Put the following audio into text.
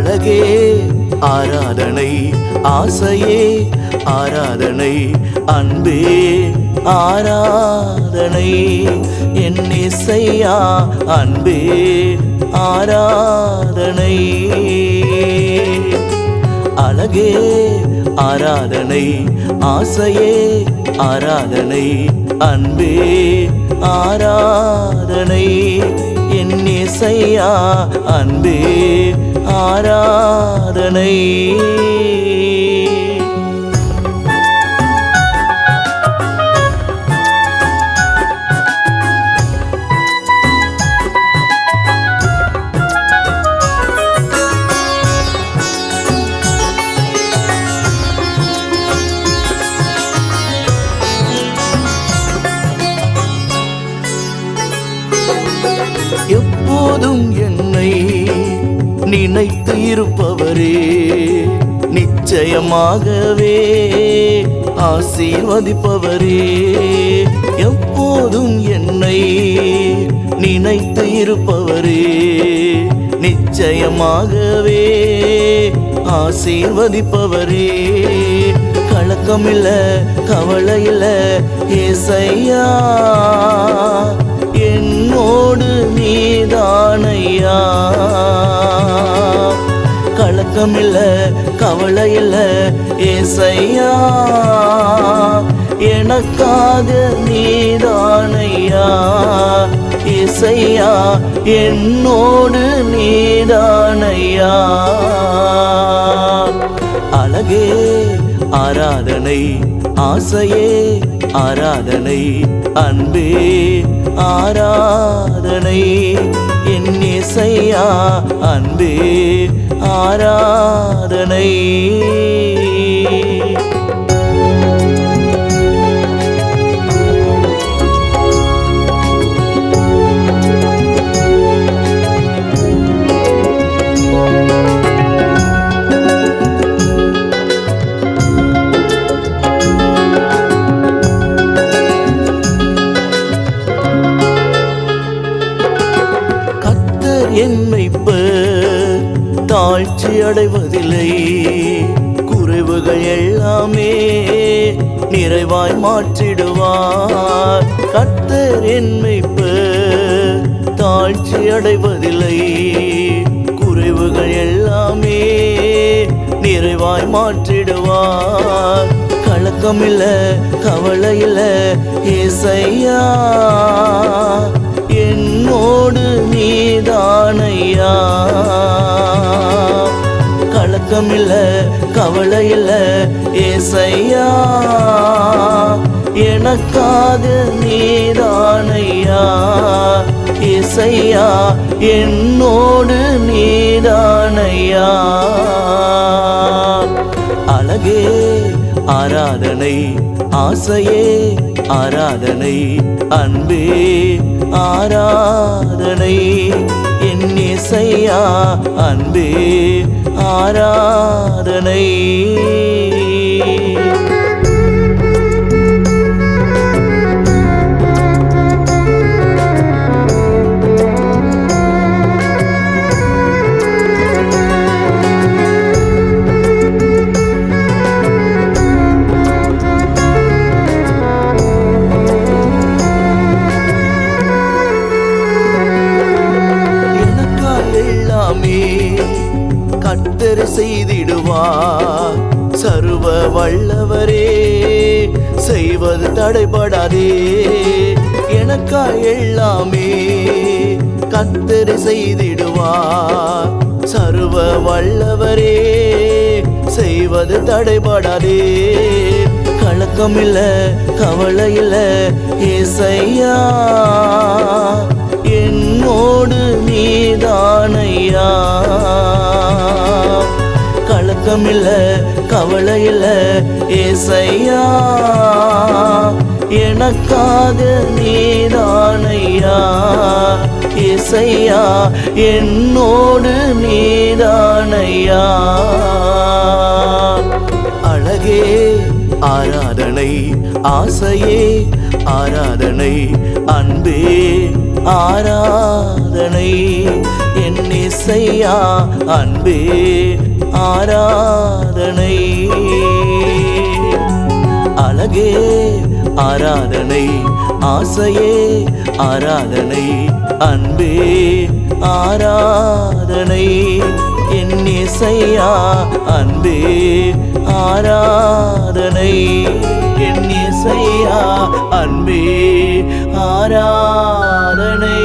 அழகே ஆராதனை, ஆசையே ஆராதனை, அன்பே ஆராதனை, என் இசையா அன்பே ஆராதனை. அழகே ஆராதனை, ஆசையே ஆராதனை, அன்பே ஆராதனை, என் இசையா அன்பே ஆராதனை. எப்போதும் என்னை நினைத்து இருப்பவரே, நிச்சயமாகவே ஆசீர்வதிப்பவரே. எப்போதும் என்னை நினைத்து இருப்பவரே, நிச்சயமாகவே ஆசீர்வதிப்பவரே. கலக்கமில்ல கவலையில்ல ஏசையா, என்னோடு நீதானையா. கலக்கமில்ல கவலையில்ல ஏசையா, எனக்காக நீதானையா. ஏசையா என்னோடு நீதானையா. அழகே ஆராதனை, ஆசையே ஆராதனை, அன்பே ஆராதனை, என் இசையா அன்பே ஆராதனை. என் மீட்பர் தாழ்ச்சி அடைவதில்லை, குறைவுகள் எல்லாமே நிறைவாய் மாற்றிடுவார். கர்த்தர் என் மீட்பர் தாழ்ச்சி அடைவதில்லை, குறைவுகள் எல்லாமே நிறைவாய் மாற்றிடுவார். கலக்கமில்ல கவலையில்ல ஏசையா, என்னோடு நீதானையா. கலக்கமில்ல கவலையில்ல ஏசையா, எனக்காக நீதானையா. ஏசையா என்னோடு நீதானையா. அழகே ஆராதனை, ஆசையே ஆராதனை, அன்பே ஆராதனை, என் இசையா அன்பே ஆராதனை. கர்த்தர் செய்திடுவார், சர்வ வல்லவரே செய்வது தடைபடாதே. எனக்கா எல்லாமே கர்த்தர் செய்திடுவார், சர்வ வல்லவரே செய்வது தடைபடாதே. கலக்கமில்ல கவலையில்ல ஏசையா, என்னோடு நீதானையா. கலக்கமில்ல கவலையில்ல ஏசையா, எனக்காக நீதானையா. ஏசையா என்னோடு நீதானையா. அழகே ஆராதனை, ஆசையே ஆராதனை, அன்பே ஆராதனை என் இசையா அன்பே ஆராதனை அழகே ஆராதனை ஆசையே ஆராதனை அன்பே ஆராதனை என் இசையா அன்பே ஆராதனை என் இசையா அன்பே ஆராதனை